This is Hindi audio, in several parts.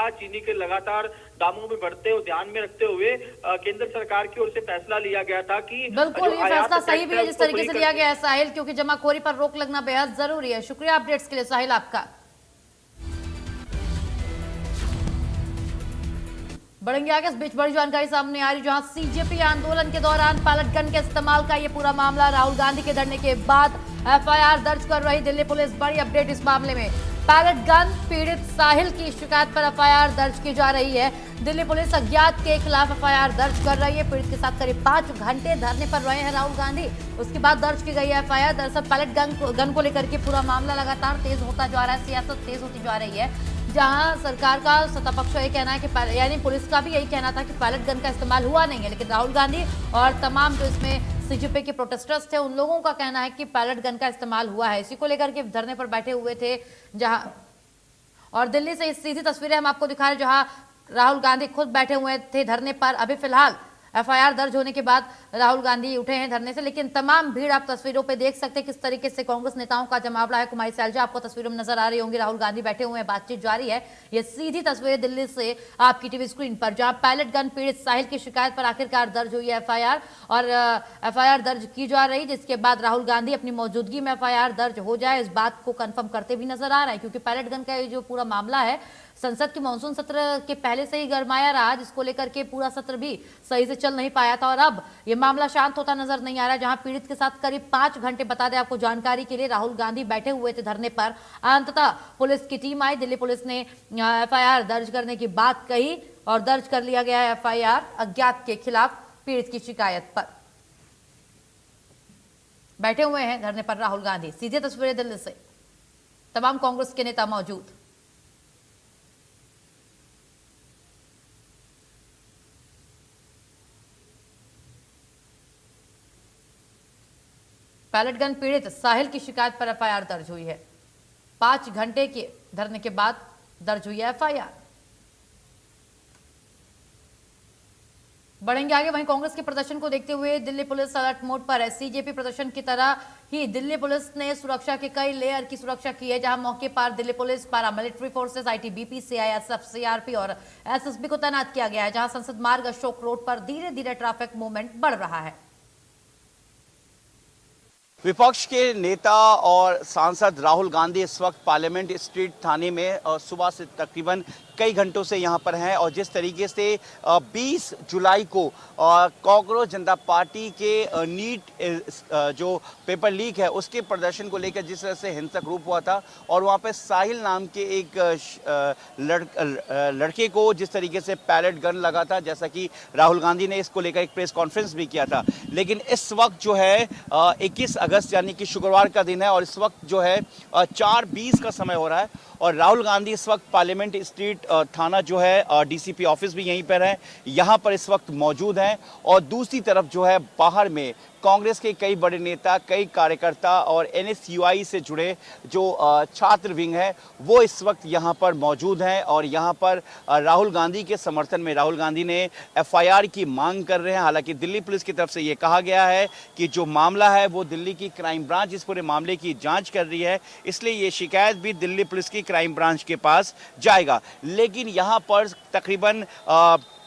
प्याज चीनी के लगातार दामों में बढ़ते हुए ध्यान में रखते हुए केंद्र सरकार की ओर से फैसला लिया गया था कि बिल्कुल ये फैसला सही भी है जिस तरीके से लिया गया है साहिल, क्योंकि जमाखोरी पर रोक लगना बेहद जरूरी है। शुक्रिया अपडेट्स के लिए साहिल आपका। बढ़ेंगे आगे। इस बीच बड़ी जानकारी सामने आ रही, जहां सीजेपी आंदोलन के दौरान पैलेट गन के इस्तेमाल का ये पूरा मामला राहुल गांधी के धरने के बाद एफआईआर दर्ज कर रही दिल्ली पुलिस। बड़ी अपडेट इस मामले में, पैलेट गन पीड़ित साहिल की शिकायत पर एफआईआर दर्ज की जा रही है। दिल्ली पुलिस अज्ञात के खिलाफ एफआईआर दर्ज कर रही है। पीड़ित के साथ करीब 5 घंटे धरने पर रहे हैं राहुल गांधी, उसके बाद दर्ज की गई है एफआईआर। दरअसल पैलेट गन को लेकर के पूरा मामला लगातार तेज होता जा रहा है, सियासत तेज होती जा रही है, जहां सरकार का सत्तापक्ष यही कहना है कि यानी पुलिस का भी यही कहना था कि पैलेट गन का इस्तेमाल हुआ नहीं है, लेकिन राहुल गांधी और तमाम जो इसमें सीजेपी के प्रोटेस्टर्स थे उन लोगों का कहना है कि पैलेट गन का इस्तेमाल हुआ है। इसी को लेकर के धरने पर बैठे हुए थे जहां, और दिल्ली से सीधी तस्वीरें हम आपको दिखा रहे हैं जहां राहुल गांधी खुद बैठे हुए थे धरने पर। अभी फिलहाल एफआईआर दर्ज होने के बाद राहुल गांधी उठे हैं धरने से, लेकिन तमाम भीड़ आप तस्वीरों पे देख सकते हैं किस तरीके से कांग्रेस नेताओं का जमावड़ा है। कुमारी सैलजा आपको तस्वीरों में नजर आ रही होंगी, राहुल गांधी बैठे हुए हैं, बातचीत जारी है। ये सीधी तस्वीरें दिल्ली से आपकी टीवी स्क्रीन पर, जहां पैलेट गन पीड़ित साहिल की शिकायत पर आखिरकार दर्ज हुई है एफआईआर, और एफआईआर दर्ज की जा रही, जिसके बाद राहुल गांधी अपनी मौजूदगी में एफआईआर दर्ज हो जाए इस बात को कंफर्म करते भी नजर आ रहे हैं, क्योंकि पैलेट गन का ये जो पूरा मामला है संसद के मानसून सत्र के पहले से ही गरमाया रहा, जिसको लेकर के पूरा सत्र भी सही से चल नहीं पाया था, और अब ये मामला शांत होता नजर नहीं आ रहा है। जहां पीड़ित के साथ करीब 5 घंटे, बता दें आपको जानकारी के लिए, राहुल गांधी बैठे हुए थे धरने पर। अंततः पुलिस की टीम आई, दिल्ली पुलिस ने एफआईआर दर्ज करने की बात कही और दर्ज कर लिया गया है एफआईआर अज्ञात के खिलाफ पीड़ित की शिकायत पर। बैठे हुए हैं धरने पर राहुल गांधी। सीधे तस्वीरें दिल्ली से, तमाम कांग्रेस के नेता मौजूद। पैलेट गन पीड़ित साहिल की शिकायत पर एफआईआर दर्ज हुई है। 5 घंटे के धरने के बाद दर्ज हुई है एफआईआर। बढ़ेंगे आगे। वहीं कांग्रेस के प्रदर्शन को देखते हुए दिल्ली पुलिस अलर्ट मोड पर है। सीजेपी प्रदर्शन की तरह ही दिल्ली पुलिस ने सुरक्षा के कई लेयर की सुरक्षा की है, जहां मौके पर Delhi police, paramilitary forces, ITBP, CISF, CRP और एसएसबी को तैनात किया गया है, जहां संसद मार्ग अशोक रोड पर धीरे धीरे ट्रैफिक मूवमेंट बढ़ रहा है। विपक्ष के नेता और सांसद राहुल गांधी इस वक्त पार्लियामेंट स्ट्रीट थाने में सुबह से तकरीबन कई घंटों से यहां पर हैं, और जिस तरीके से 20 जुलाई को कांग्रेस जनता पार्टी के नीट जो पेपर लीक है उसके प्रदर्शन को लेकर जिस तरह से हिंसक रूप हुआ था, और वहां पे साहिल नाम के एक लड़के को जिस तरीके से पैलेट गन लगा था, जैसा कि राहुल गांधी ने इसको लेकर एक प्रेस कॉन्फ्रेंस भी किया था। लेकिन इस वक्त जो है 21 अगस्त यानी कि शुक्रवार का दिन है, और इस वक्त जो है 4:20 का समय हो रहा है, और राहुल गांधी इस वक्त पार्लियामेंट स्ट्रीट थाना जो है डीसीपी ऑफिस भी यहीं पर है, यहाँ पर इस वक्त मौजूद हैं। और दूसरी तरफ जो है बाहर में कांग्रेस के कई बड़े नेता, कई कार्यकर्ता और एनएसयूआई से जुड़े जो छात्र विंग है वो इस वक्त यहाँ पर मौजूद हैं, और यहाँ पर राहुल गांधी के समर्थन में राहुल गांधी ने एफआईआर की मांग कर रहे हैं। हालांकि दिल्ली पुलिस की तरफ से ये कहा गया है कि जो मामला है वो दिल्ली की क्राइम ब्रांच इस पूरे मामले की जांच कर रही है, इसलिए ये शिकायत भी दिल्ली पुलिस की क्राइम ब्रांच के पास जाएगा। लेकिन यहाँ पर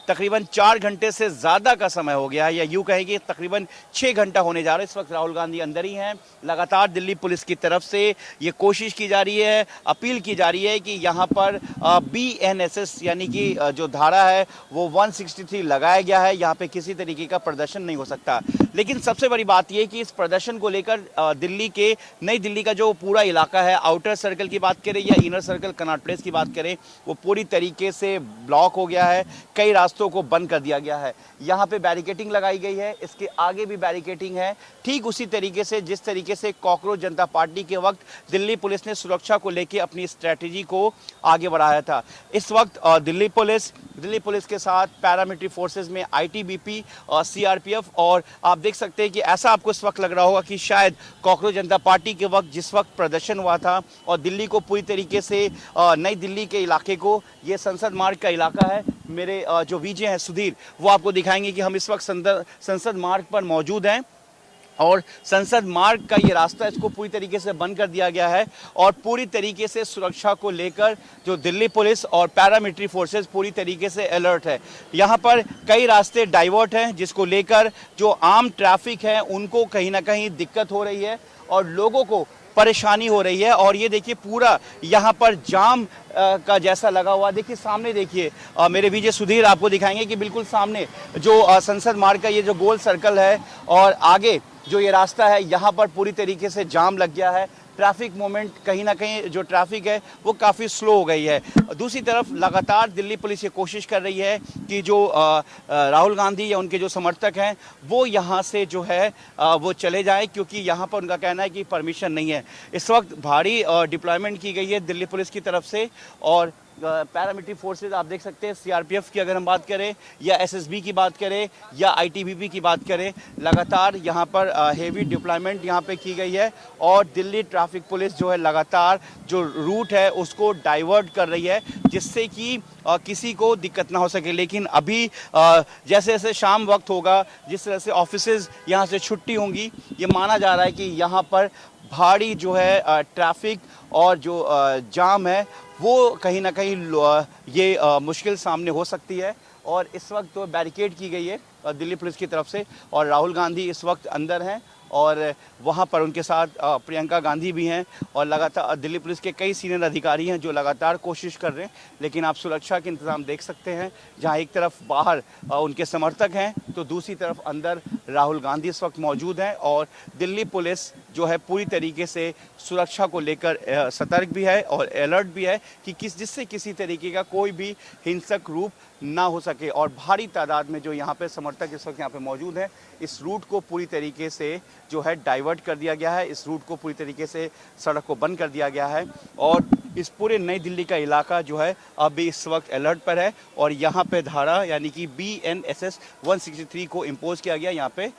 तकरीबन 4 घंटे से ज़्यादा का समय हो गया है, या यूँ कहें कि तकरीबन 6 घंटा होने जा रहा है। इस वक्त राहुल गांधी अंदर ही हैं। लगातार दिल्ली पुलिस की तरफ से ये कोशिश की जा रही है, अपील की जा रही है कि यहाँ पर BNSS यानी कि जो धारा है वो 163 लगाया गया है, यहाँ पे किसी तरीके का प्रदर्शन नहीं हो सकता। लेकिन सबसे बड़ी बात यह कि इस प्रदर्शन को लेकर नई दिल्ली का जो पूरा इलाका है, आउटर सर्कल की बात करें या इनर सर्कल कनॉट प्लेस की बात करें, वो पूरी तरीके से ब्लॉक हो गया है। कई रास्तों को बंद कर दिया गया है। यहाँ पे बैरिकेटिंग लगाई गई है, इसके आगे भी बैरिकेटिंग है, ठीक उसी तरीके से जिस तरीके से कांग्रेस जनता पार्टी के वक्त दिल्ली पुलिस ने सुरक्षा को लेकर अपनी स्ट्रेटेजी को आगे बढ़ाया था। इस वक्त दिल्ली पुलिस के साथ पैरामिलिट्री फोर्सेस में आईटीबीपी और सीआरपीएफ, और आप देख सकते हैं कि ऐसा आपको इस वक्त लग रहा होगा कि शायद कांग्रेस जनता पार्टी के वक्त जिस वक्त प्रदर्शन हुआ था और दिल्ली को पूरी तरीके से नई दिल्ली के इलाके को, ये संसद मार्ग का इलाका है, मेरे जो वीजे हैं सुधीर वो आपको दिखाएंगे कि हम इस वक्त संसद मार्ग पर मौजूद हैं, और संसद मार्ग का ये रास्ता इसको पूरी तरीके से बंद कर दिया गया है और पूरी तरीके से सुरक्षा को लेकर जो दिल्ली पुलिस और पैरामिलिट्री फोर्सेस पूरी तरीके से अलर्ट है। यहाँ पर कई रास्ते डाइवर्ट हैं जिसको लेकर जो आम ट्रैफिक है उनको कहीं ना कहीं दिक्कत हो रही है और लोगों को परेशानी हो रही है। और ये देखिए पूरा यहाँ पर जाम का जैसा लगा हुआ, देखिए सामने देखिए मेरे विजय सुधीर आपको दिखाएंगे कि बिल्कुल सामने जो संसद मार्ग का ये जो गोल सर्कल है और आगे जो ये रास्ता है यहाँ पर पूरी तरीके से जाम लग गया है। ट्रैफिक मूवमेंट कहीं ना कहीं जो ट्रैफिक है वो काफ़ी स्लो हो गई है। दूसरी तरफ लगातार दिल्ली पुलिस ये कोशिश कर रही है कि जो राहुल गांधी या उनके जो समर्थक हैं वो यहाँ से जो है वो चले जाएं, क्योंकि यहाँ पर उनका कहना है कि परमिशन नहीं है। इस वक्त भारी डिप्लॉयमेंट की गई है दिल्ली पुलिस की तरफ से और पैरामिलिट्री फोर्सेज आप देख सकते हैं। सीआरपीएफ की अगर हम बात करें या एसएसबी की बात करें या आईटीबीपी की बात करें, लगातार यहाँ पर हेवी डिप्लॉयमेंट यहाँ पे की गई है और दिल्ली ट्रैफिक पुलिस जो है लगातार जो रूट है उसको डाइवर्ट कर रही है जिससे कि किसी को दिक्कत ना हो सके। लेकिन अभी जैसे जैसे शाम वक्त होगा, जिस तरह से ऑफिसेज यहाँ से छुट्टी होंगी, ये माना जा रहा है कि यहाँ पर भारी जो है ट्रैफिक और जो जाम है वो कहीं ना कहीं ये मुश्किल सामने हो सकती है। और इस वक्त तो बैरिकेड की गई है दिल्ली पुलिस की तरफ से और राहुल गांधी इस वक्त अंदर हैं और वहाँ पर उनके साथ प्रियंका गांधी भी हैं और लगातार दिल्ली पुलिस के कई सीनियर अधिकारी हैं जो लगातार कोशिश कर रहे हैं। लेकिन आप सुरक्षा के इंतजाम देख सकते हैं, जहाँ एक तरफ बाहर उनके समर्थक हैं तो दूसरी तरफ अंदर राहुल गांधी इस वक्त मौजूद हैं और दिल्ली पुलिस जो है पूरी तरीके से सुरक्षा को लेकर सतर्क भी है और अलर्ट भी है कि जिससे किसी तरीके का कोई भी हिंसक रूप ना हो सके। और भारी तादाद में जो यहाँ पे समर्थक इस वक्त यहाँ पे मौजूद हैं, इस रूट को पूरी तरीके से जो है डाइवर्ट कर दिया गया है, इस रूट को पूरी तरीके से सड़क को बंद कर दिया गया है और इस पूरे नई दिल्ली का इलाका जो है अभी इस वक्त अलर्ट पर है। और यहाँ पे धारा यानी कि BNSS 163 को इम्पोज किया गया, यहाँ पे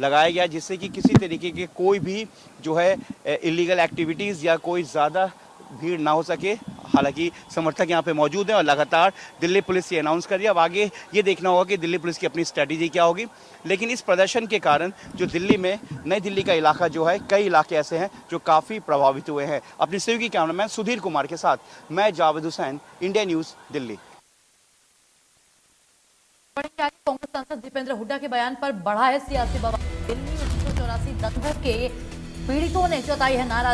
लगाया गया जिससे कि किसी तरीके के कोई भी जो है इलीगल एक्टिविटीज़ या कोई ज़्यादा भीड़ ना हो सके। हालांकि समर्थक यहाँ पे मौजूद हैं और लगातार दिल्ली पुलिस ये अनाउंस कर रही है। अब आगे ये देखना होगा कि दिल्ली पुलिस की अपनी स्ट्रैटेजी क्या होगी। लेकिन इस प्रदर्शन के कारण जो दिल्ली में नई दिल्ली का इलाका जो है, कई इलाके ऐसे हैं जो काफ़ी प्रभावित हुए हैं। अपनी सहयोगी कैमरामैन सुधीर कुमार के साथ मैं जावेद हुसैन, इंडिया न्यूज़, दिल्ली। कांग्रेस सांसद दीपेंद्र हुड्डा के बयान पर बढ़ा है सियासी बवाल। दिल्ली 1984 दंगों के पीड़ितों ने जताई है नाराजगी।